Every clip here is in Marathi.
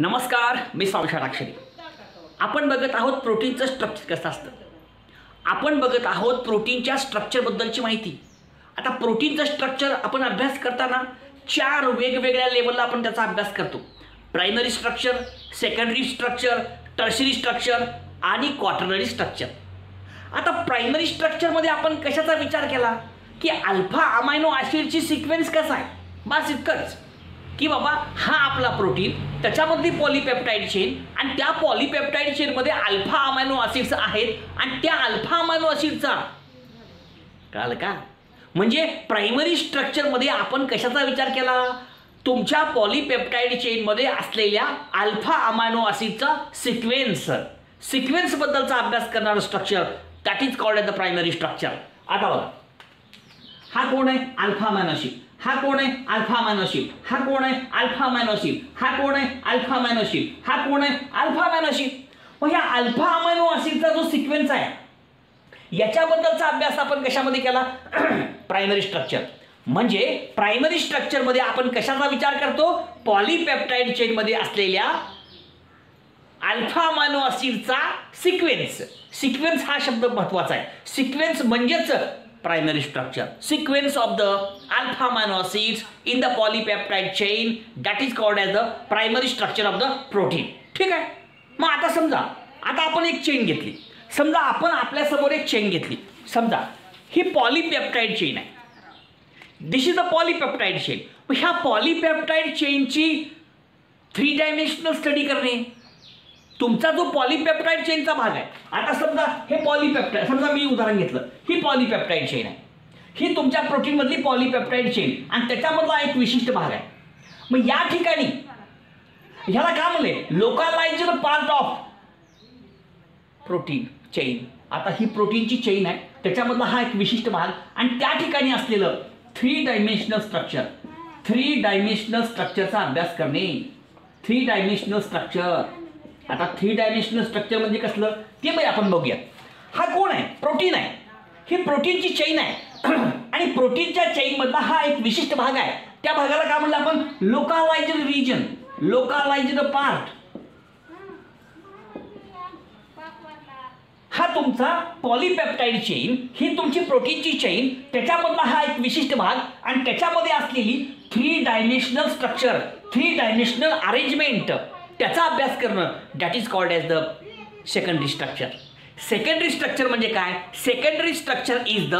नमस्कार, मी षडाक्षरी. आपण बघत आहोत प्रोटीनचं स्ट्रक्चर कसं असतं. आपण बघत आहोत प्रोटीनच्या स्ट्रक्चरबद्दलची माहिती. आता प्रोटीनचं स्ट्रक्चर आपण अभ्यास करताना 4 वेगवेगळ्या लेवलला आपण त्याचा अभ्यास करतो. Primary structure, secondary structure, tertiary structure आणि क्वाटर्नरी स्ट्रक्चर. आता प्रायमरी स्ट्रक्चरमध्ये आपण कशाचा विचार केला की अल्फा अमायनो ॲसिडची सिक्वेन्स कसा आहे, बस इतकंच. की बाबा हा आपला प्रोटीन, त्याच्यामधली पॉलीपेप्टाइड चेन आणि त्या पॉलीपेप्टाइड चेनमध्ये अल्फा अमायनो ॲसिड्स आहेत आणि त्या अल्फा अमायनो ॲसिडचा कळलं का. म्हणजे प्रायमरी स्ट्रक्चरमध्ये आपण कशाचा विचार केला, तुमच्या पॉलीपेप्टाइड चेनमध्ये असलेल्या अल्फा अमायनो ॲसिडचा सिक्वेन्सबद्दलचा अभ्यास करणारं structure, that is called the primary structure. आता बघा, हा कोण आहे, अल्फा अमायनो ॲसिड. हा कोण आहे, अल्फा अमायनो ॲसिड. हा कोण आहे, अल्फा अमायनो ॲसिड. हा कोण आहे, अल्फा अमायनो ॲसिड. हा कोण आहे, अल्फा अमायनो ॲसिड. मग या अल्फा अमायनो ॲसिडचा जो सिक्वेन्स आहे याच्याबद्दलचा अभ्यास आपण कशामध्ये केला, प्रायमरी स्ट्रक्चर. म्हणजे प्रायमरी स्ट्रक्चरमध्ये आपण कशाचा विचार करतो, पॉलीपेप्टाइड चेनमध्ये असलेल्या अल्फा अमायनो ॲसिडचा सिक्वेन्स हा शब्द महत्त्वाचा आहे. सिक्वेन्स म्हणजेच primary structure. Sequence of the alpha amino acids in the polypeptide chain, that is called as the primary structure of the protein. ठीक आहे. मग आता समजा, आता आपण एक चेन घेतली. समजा आपण आपल्यासमोर एक चेन घेतली. समजा ही पॉलीपेप्टाइड चेन आहे. दिस इज द पॉलीपेप्टाइड चेन. मग ह्या पॉलीपेप्टाइड चेनची 3 डायमेन्शनल स्टडी करणे. तुमचा जो पॉलीपेप्टाइड चेनचा भाग आहे, आता समजा हे पॉलीपेप्टाइड, समजा मी उदाहरण घेतलं, ही पॉलीपेप्टाइड चेन आहे. ही तुमच्या प्रोटीनमधली पॉलीपेप्टाइड चेन आणि त्याच्यामधला एक विशिष्ट भाग आहे. मग या ठिकाणी ह्याला काय म्हणले, localised part of protein chain. आता ही प्रोटीनची चेन आहे, त्याच्यामधला हा एक विशिष्ट भाग आणि त्या ठिकाणी असलेलं 3 डायमेन्शनल स्ट्रक्चर. 3 डायमेन्शनल स्ट्रक्चरचा अभ्यास करणे. 3 डायमेन्शनल स्ट्रक्चर. आता 3 डायमेन्शनल स्ट्रक्चर म्हणजे कसलं ते पण आपण बघूया. हा कोण आहे, प्रोटीन आहे. ही प्रोटीनची चेन आहे आणि प्रोटीनच्या चेनमधला हा एक विशिष्ट भाग आहे. त्या भागाला काय म्हणलं आपण, लोकलाइज्ड रिजन, लोकलाइज्ड पार्ट. हा तुमचा पॉलीपेप्टाइड चेन, ही तुमची प्रोटीनची चेन, त्याच्यामधला हा एक विशिष्ट भाग आणि त्याच्यामध्ये असलेली 3 डायमेन्शनल स्ट्रक्चर, 3 डायमेन्शनल अरेंजमेंट, त्याचा अभ्यास करणं, that is called as the secondary structure. Secondary structure म्हणजे काय, secondary structure is the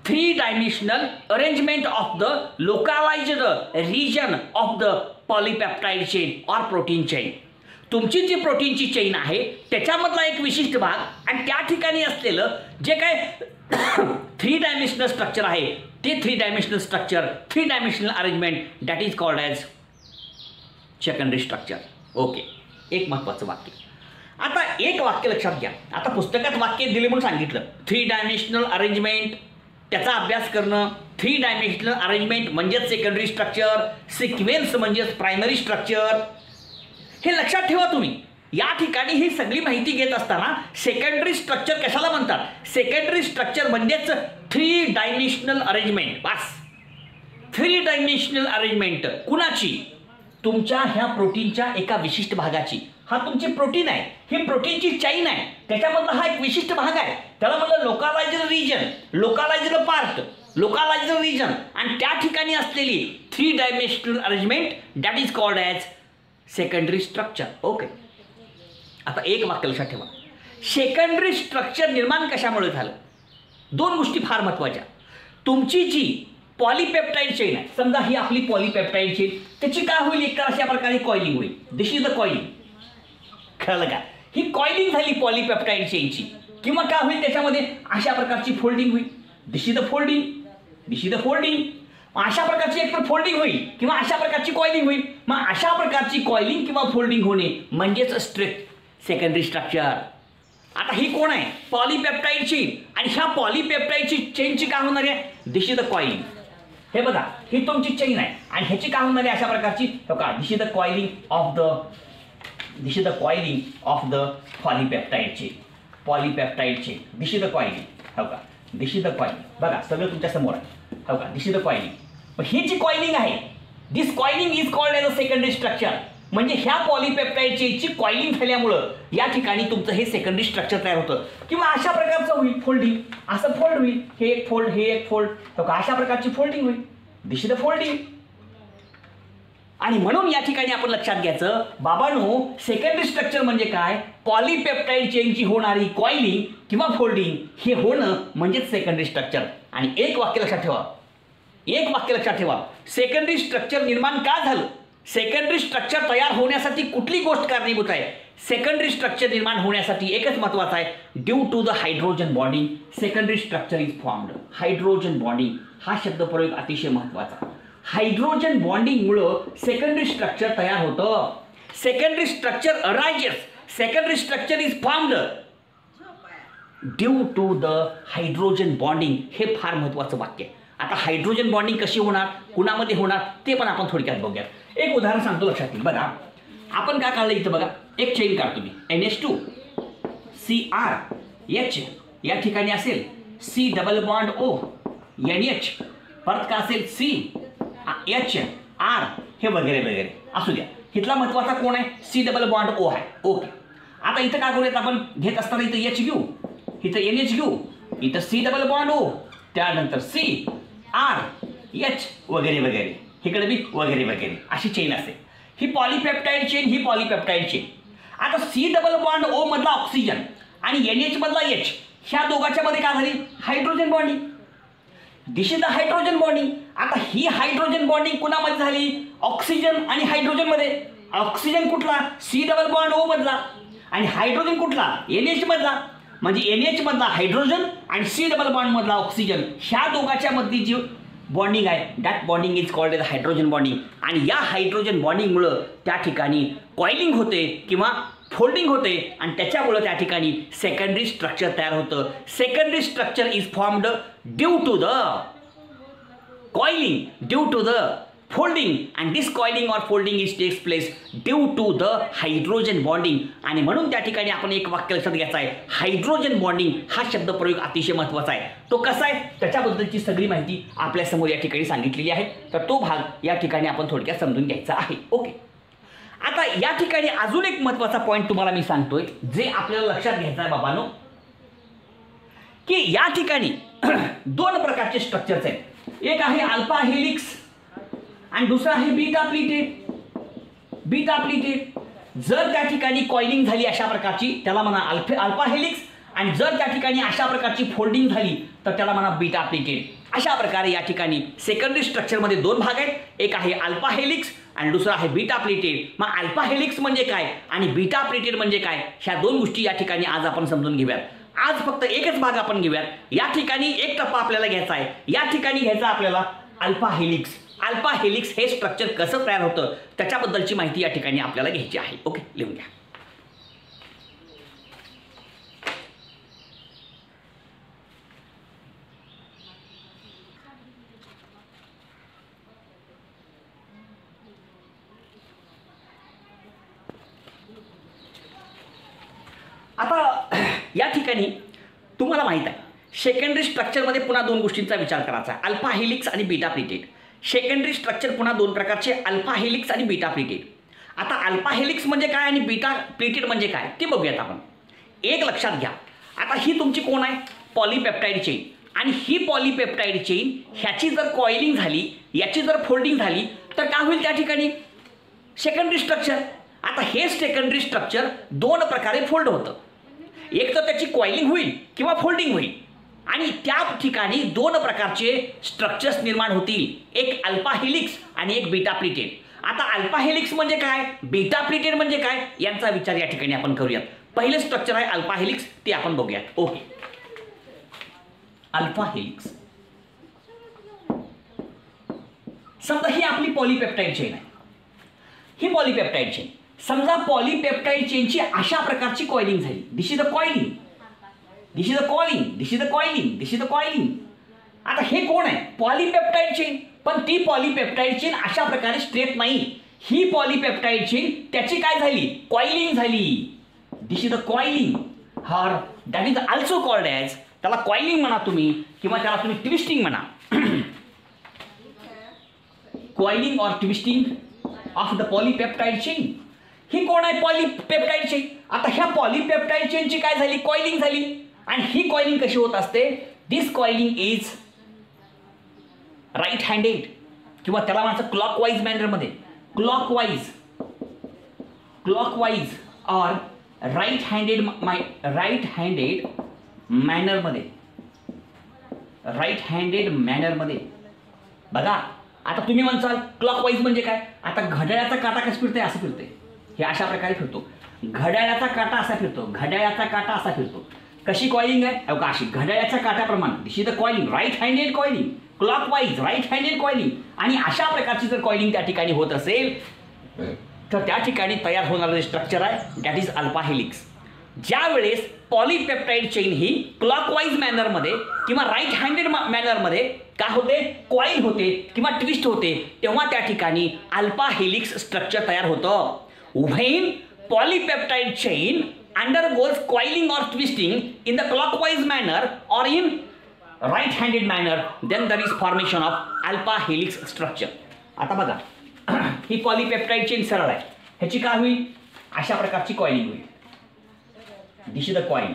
3 dimensional arrangement of the localised region of the polypeptide chain or protein chain. तुमची जी प्रोटीनची चेन आहे त्याच्यामधला एक विशिष्ट भाग आणि त्या ठिकाणी असलेलं जे काय 3 डायमेन्शनल स्ट्रक्चर आहे ते 3 dimensional structure, 3 dimensional arrangement, that is called as secondary structure. Okay, एक महत्त्वाचं वाक्य. आता एक वाक्य लक्षात घ्या. आता पुस्तकात वाक्य दिले म्हणून सांगितलं, 3 डायमेन्शनल अरेंजमेंट, त्याचा अभ्यास करणं. 3 डायमेन्शनल अरेंजमेंट म्हणजेच सेकंडरी स्ट्रक्चर, सिक्वेन्स म्हणजेच प्रायमरी स्ट्रक्चर. हे लक्षात ठेवा तुम्ही. या ठिकाणी ही सगळी माहिती घेत असताना सेकंडरी स्ट्रक्चर कशाला म्हणतात, सेकंडरी स्ट्रक्चर म्हणजेच 3 डायमेन्शनल अरेंजमेंट. बस 3 डायमेन्शनल अरेंजमेंट कुणाची, तुमच्या ह्या प्रोटीनच्या एका विशिष्ट भागाची. हा तुमची प्रोटीन आहे, ही प्रोटीनची चेन आहे, त्याच्यामधला हा एक विशिष्ट भाग आहे, त्याला म्हणलं localised region, localised part, localised region आणि त्या ठिकाणी असलेली 3 dimensional arrangement, that is called as secondary structure. Okay. आता एक वाक्य लक्षात ठेवा, सेकंडरी स्ट्रक्चर निर्माण कशामुळे झालं. 2 गोष्टी फार महत्त्वाच्या. तुमची जी पॉलीपेप्टाइड चेन आहे, समजा ही आपली पॉलीपेप्टाइड चेन, त्याची काय होईल, एक तर अशा प्रकारे कॉइलिंग होईल. This is the coiling. कळलं का, ही कॉइलिंग झाली पॉलीपेप्टाइड चेनची. किंवा काय होईल, त्याच्यामध्ये अशा प्रकारची फोल्डिंग होईल. This is the folding, this is the folding. अशा प्रकारची एक तर फोल्डिंग होईल किंवा अशा प्रकारची कॉइलिंग होईल. मग अशा प्रकारची कॉइलिंग किंवा फोल्डिंग होणे म्हणजेच सेकंडरी स्ट्रक्चर. आता ही कोण आहे, पॉलीपेप्टाइड चेन आणि ह्या पॉलीपेप्टाइडची चेनची काय होणार आहे, दिस इज द कॉइलिंग. हे बघा, ही तुमची चेन आहे आणि ह्याची काय होणार आहे, अशा प्रकारची. बघा, this is the coiling of the, this is the coiling of the polypeptide chain, polypeptide chain. This is the coiling. हो का, दिस इज द कॉइलिंग. बघा सगळं तुमच्या समोर आहे. हो का, दिस इज द कॉइलिंग. ही जी कॉइलिंग आहे, this coiling is called as a secondary structure. म्हणजे ह्या पॉलीपेप्टाइड चेनची कॉइलिंग झाल्यामुळं या ठिकाणी तुमचं हे सेकंडरी स्ट्रक्चर तयार होतं किंवा अशा प्रकारचं होईल फोल्डिंग, असं फोल्ड होईल, हे एक फोल्ड, हे एक फोल्ड, अशा प्रकारची फोल्डिंग होईल, दिस इज द फोल्डिंग. आणि म्हणून या ठिकाणी आपण लक्षात घ्यायचं बाबांनो, सेकंडरी स्ट्रक्चर म्हणजे काय, पॉलीपेप्टाइड चेनची होणारी कॉइलिंग किंवा फोल्डिंग हे होणं म्हणजेच सेकंडरी स्ट्रक्चर. आणि एक वाक्य लक्षात ठेवा, सेकंडरी स्ट्रक्चर निर्माण का झालं, सेकंडरी स्ट्रक्चर तयार होण्यासाठी कुठली गोष्ट कारणीभूत आहे, सेकंडरी स्ट्रक्चर निर्माण होण्यासाठी एकच महत्वाचं आहे, due to the hydrogen bonding secondary structure is formed. Hydrogen bonding हा शब्दप्रयोग अतिशय महत्वाचा. हायड्रोजन बॉन्डिंगमुळं सेकंडरी स्ट्रक्चर तयार होतं. Secondary structure arises, secondary structure is formed due to the hydrogen bonding. हे फार महत्वाचं वाक्य. आता हायड्रोजन बॉन्डिंग कशी होणार, कुणामध्ये होणार ते पण आपण थोडक्यात बघूया. एक उदाहरण सांगतो, लक्षात येईल. बघा आपण काय काढलं इथं, बघा एक चेन काढतो मी, NH2 CrH, या ठिकाणी असेल C double bond O NH, परत का असेल CH R, हे वगैरे वगैरे असू द्या. इथला महत्वाचा कोण आहे, C डबल बॉन्ड O आहे. ओके, आता इथं काय करूयात आपण, घेत असताना इथं H घेऊ, इथं NH घेऊ, इथं C डबल बॉन्ड O, त्यानंतर C R H वगैरे वगैरे, इकडे बी वगैरे वगैरे अशी चेन असेल. ही पॉलीपेप्टाइड चेन, ही पॉलीपेप्टाइड चेन. आता C डबल बॉन्ड O मधला ऑक्सिजन आणि NH मधला H, ह्या दोघांच्या मध्ये काय झाली, hydrogen bonding. This is the hydrogen bonding. आता ही हायड्रोजन बॉन्डिंग कुणामध्ये झाली, ऑक्सिजन आणि हायड्रोजन मध्ये. ऑक्सिजन कुठला, C डबल बॉन्ड O मधला, आणि हायड्रोजन कुठला, NH मधला. म्हणजे NH मधला हायड्रोजन आणि C डबल बॉन्ड मधला ऑक्सिजन, ह्या दोघांच्या मधली जी बॉन्डिंग आहे, that bonding is called as hydrogen bonding. आणि या हायड्रोजन बॉन्डिंगमुळं त्या ठिकाणी कॉइलिंग होते किंवा फोल्डिंग होते आणि त्याच्यामुळं त्या ठिकाणी सेकंडरी स्ट्रक्चर तयार होतं. Secondary structure is formed due to the coiling, due to the folding, and this coiling और folding is takes place due to the hydrogen bonding. आणि म्हणून त्या ठिकाणी आपण एक वाक्य लक्षात घ्यायचं आहे, हायड्रोजन बॉन्डिंग हा शब्दप्रयोग अतिशय महत्त्वाचा आहे. तो कसा आहे त्याच्याबद्दलची सगळी माहिती आपल्यासमोर या ठिकाणी सांगितलेली आहे. तर तो भाग या ठिकाणी आपण थोडक्यात समजून घ्यायचा आहे. ओके, आता या ठिकाणी अजून एक महत्त्वाचा पॉईंट तुम्हाला मी सांगतोय, जे आपल्याला लक्षात घ्यायचं आहे बाबांनो, की या ठिकाणी दोन प्रकारचे स्ट्रक्चर्स आहेत. एक आहे अल्फा हेलिक्स आणि दुसरा आहे बीटा प्लीटेड. बीटा प्लीटेड जर त्या ठिकाणी कॉइलिंग झाली अशा प्रकारची त्याला म्हणा अल्फा हेलिक्स, आणि जर त्या ठिकाणी अशा प्रकारची फोल्डिंग झाली तर त्याला म्हणा बीटा प्लीटेड. अशा प्रकारे या ठिकाणी सेकंडरी स्ट्रक्चरमध्ये दोन भाग आहेत, एक आहे अल्फा हेलिक्स आणि दुसरा आहे बीटा प्लीटेड. मग अल्फा हेलिक्स म्हणजे काय आणि बीटा प्लीटेड म्हणजे काय, ह्या दोन गोष्टी या ठिकाणी आज आपण समजून घेऊयात. आज फक्त एकच भाग आपण घेऊयात. या ठिकाणी एक टप्पा आपल्याला घ्यायचा आहे. या ठिकाणी घ्यायचा आपल्याला अल्फा हेलिक्स. अल्फा हेलिक्स हे स्ट्रक्चर कसं तयार होतं त्याच्याबद्दलची माहिती या ठिकाणी आपल्याला घ्यायची आहे. ओके, लिहून घ्या. आता या ठिकाणी तुम्हाला माहित आहे सेकंडरी स्ट्रक्चरमध्ये पुन्हा दोन गोष्टींचा विचार करायचा आहे, अल्फा हेलिक्स आणि बीटा प्लीटेड. सेकंडरी स्ट्रक्चर पुन्हा दोन प्रकारचे, अल्फा हेलिक्स आणि बीटा प्लीटेड. आता अल्फा हेलिक्स म्हणजे काय आणि बीटा प्लीटेड म्हणजे काय ते बघूयात आपण. एक लक्षात घ्या, आता ही तुमची कोण आहे, पॉलीपेप्टाइड चेन. आणि ही पॉलीपेप्टाइड चेन ह्याची जर कॉइलिंग झाली, याची जर फोल्डिंग झाली तर काय होईल त्या ठिकाणी, सेकंडरी स्ट्रक्चर. आता हे सेकंडरी स्ट्रक्चर दोन प्रकारे फोल्ड होतं. एक तर त्याची कॉइलिंग होईल किंवा फोल्डिंग होईल, आणि त्या ठिकाणी दोन प्रकारचे स्ट्रक्चर्स निर्माण होतील, एक अल्फा हेलिक्स आणि एक बीटा प्लीटेड. आता अल्फा हेलिक्स म्हणजे काय, बीटा प्लीटेड म्हणजे काय, यांचा विचार या ठिकाणी आपण करूयात. पहिले स्ट्रक्चर आहे अल्फा हेलिक्स, ते आपण बघूयात. Okay, alpha helix. समजा ही आपली पॉलीपेप्टाइड चेन आहे. ही पॉलीपेप्टाइड चेन, समजा पॉलीपेप्टाइड चेनची अशा प्रकारची कॉइलिंग झाली. This is the coiling, this is the coiling, this is the coiling, this is the coiling. आता हे कोण आहे, पॉलीपेप्टाइड चेन. पण ती पॉलीपेप्टाइड चेन अशा प्रकारे स्ट्रेट नाही. ही पॉलीपेप्टाइड चेन त्याची काय झाली, कॉइलिंग झाली. This is the coiling, her that is also called as, त्याला कॉइलिंग म्हणा तुम्ही किंवा त्याला तुम्ही ट्विस्टिंग म्हणा. कॉइलिंग और twisting of the polypeptide chain. ही कोण आहे? Polypeptide chain. आता ह्या पॉलीपेप्टाइड चेनची काय झाली? कॉइलिंग झाली. आणि ही कॉइलिंग कशी होत असते? This coiling is right handed किंवा त्याला म्हणायचं क्लॉकवाईज मॅनरमध्ये, क्लॉकवाईज ऑर राईट हँडेड मॅनरमध्ये. बघा आता तुम्ही म्हणसाल क्लॉकवाईज म्हणजे काय? आता घड्याळाचा काटा कसं फिरतोय? असं फिरतोय. हे अशा प्रकारे फिरतो. घड्याळाचा काटा असा फिरतो. कशी कॉइलिंग आहे? अवका अशी घड्याळाच्या काट्याप्रमाणे. This is the coiling, right handed coiling, clockwise right handed coiling. आणि अशा प्रकारची जर कॉइलिंग त्या ठिकाणी होत असेल तर त्या ठिकाणी तयार होणारं जे स्ट्रक्चर आहे दॅट इज अल्फा हेलिक्स. ज्या वेळेस पॉलीपेप्टाइड चेन ही क्लॉकवाईज मॅनरमध्ये किंवा राईट हँडेड मॅनरमध्ये काय होते? कॉइल होते किंवा ट्विस्ट होते, तेव्हा त्या ठिकाणी अल्फा हेलिक्स स्ट्रक्चर तयार होतं. When polypeptide chain undergoes coiling or twisting in the clockwise manner or in right handed manner, then there is formation of alpha helix structure. आता बघा ही पॉलीपेप्टाइड चेन सरळ आहे, ह्याची काय होईल? अशा प्रकारची कॉइलिंग होईल. This is the coiling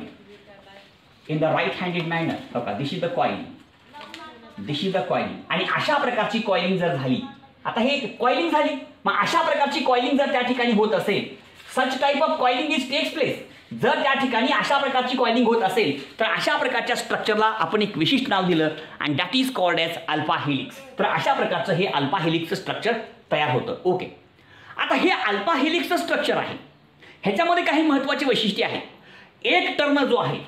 in the right handed manner. बघा दिस इज द कॉइलिंग. आणि अशा प्रकारची कॉइलिंग जर झाली, आता हे कॉइलिंग झाली, मग अशा प्रकारची कॉइलिंग जर त्या ठिकाणी होत असेल, such type of coiling is takes place. जर त्या ठिकाणी अशा प्रकारची कॉइलिंग होत असेल तर अशा प्रकारच्या स्ट्रक्चरला आपण एक विशिष्ट नाव दिलं आणि that is called as alpha helix. तर अशा प्रकारचं हे अल्फा हेलिक्सचं स्ट्रक्चर तयार होतं. ओके, आता हे अल्फा हेलिक्सचं स्ट्रक्चर आहे, ह्याच्यामध्ये काही महत्त्वाची वैशिष्ट्ये आहेत. एक टर्न जो आहे,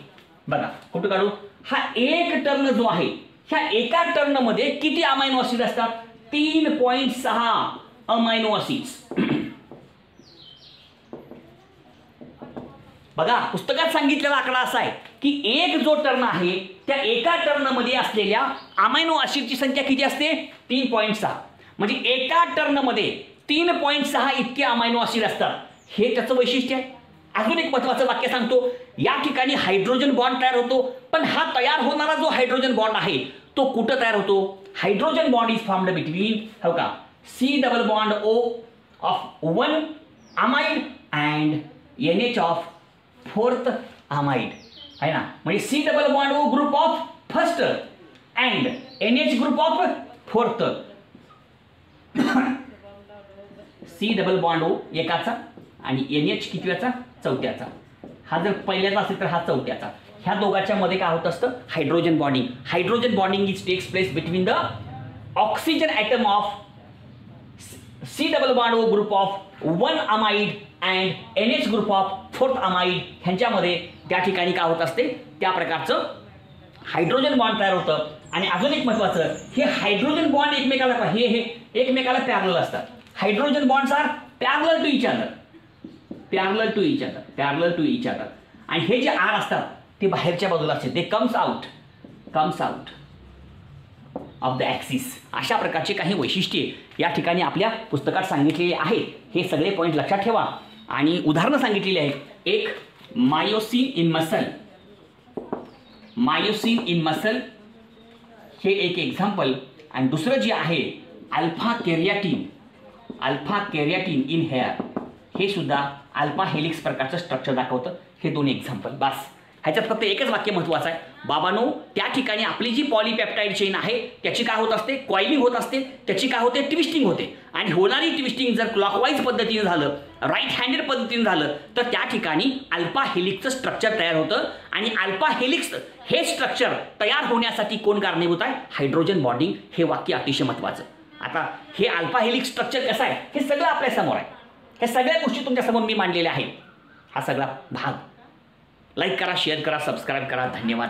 बघा कुठं काढू? हा एक टर्न जो आहे, ह्या एका टर्नमध्ये किती अमायनो ॲसिड असतात? 3.6 अमायनो ॲसिड्स. बघा पुस्तकात सांगितलेला आकडा असा आहे की एक जो टर्न आहे त्या एका टर्नमध्ये असलेल्या अमायनो ॲसिडची संख्या किती असते? 3.6. म्हणजे एका टर्नमध्ये 3.6 इतके अमायनो ॲसिड असतात. हे त्याचं वैशिष्ट्य आहे. अजून एक महत्त्वाचं वाक्य सांगतो. या ठिकाणी हायड्रोजन बॉन्ड तयार होतो, पण हा तयार होणारा जो हायड्रोजन बॉन्ड आहे तो कुठं तयार होतो? Hydrogen bond is formed between हो का C double bond O of 1 amide and NH of 4th amide आहे ना. म्हणजे C double bond O group of first and NH group of 4th. C double bond O एकाचा आणि NH कितव्याचा? चौथ्याचा. हा जर पहिल्याचा असेल तर हा चौथ्याचा. ह्या दोघांच्या मध्ये काय होत असतं? Hydrogen bonding. Hydrogen bonding is takes place between the oxygen atom of C double bond O group of 1 amide and NH group of 4th amide ह्यांच्यामध्ये त्या ठिकाणी काय होत असते? त्या प्रकारचं हायड्रोजन बॉन्ड तयार होतं. आणि अजून एक महत्त्वाचं, हे हायड्रोजन बॉन्ड एकमेकाला हे एकमेकाला पॅरलल असतात. Hydrogen bonds are parallel to each other. आणि हे जे आर असतात ते बाहेरच्या बाजूला असते. They comes out of the axis. अशा प्रकारचे काही वैशिष्ट्ये या ठिकाणी आपल्या पुस्तकात सांगितलेली आहेत. हे सगळे पॉईंट लक्षात ठेवा आणि उदाहरणं सांगितलेली आहेत. एक मायोसिन इन मसल हे एक एक्झाम्पल. आणि दुसरं जे आहे अल्फा कॅरियाटिन इन हेअर, हे सुद्धा अल्फा हेलिक्स प्रकारचं स्ट्रक्चर दाखवतं. हे दोन एक्झाम्पल बस. ह्याच्यात फक्त एकच वाक्य महत्त्वाचं आहे. बाबांनो, त्या ठिकाणी आपली जी पॉलीपेप्टाइड चेन आहे त्याची काय होत असते? कॉइलिंग होत असते. त्याची काय होते? ट्विस्टिंग होते. आणि होणारी ट्विस्टिंग जर क्लॉकवाईज पद्धतीने झालं, राईट हँडेड पद्धतीने झालं तर त्या ठिकाणी अल्फा हेलिक्सचं स्ट्रक्चर तयार होतं. आणि अल्फा हेलिक्स हे स्ट्रक्चर तयार होण्यासाठी कोण कारणीभूत आहे? Hydrogen bonding. हे वाक्य अतिशय महत्त्वाचं. आता हे अल्फा हेलिक्स स्ट्रक्चर कसं आहे हे सगळं आपल्यासमोर आहे. हे सगळ्या गोष्टी तुमच्यासमोर मी मांडलेल्या आहेत. हा सगळा भाग लाईक करा, शेअर करा, सबस्क्राईब करा. धन्यवाद.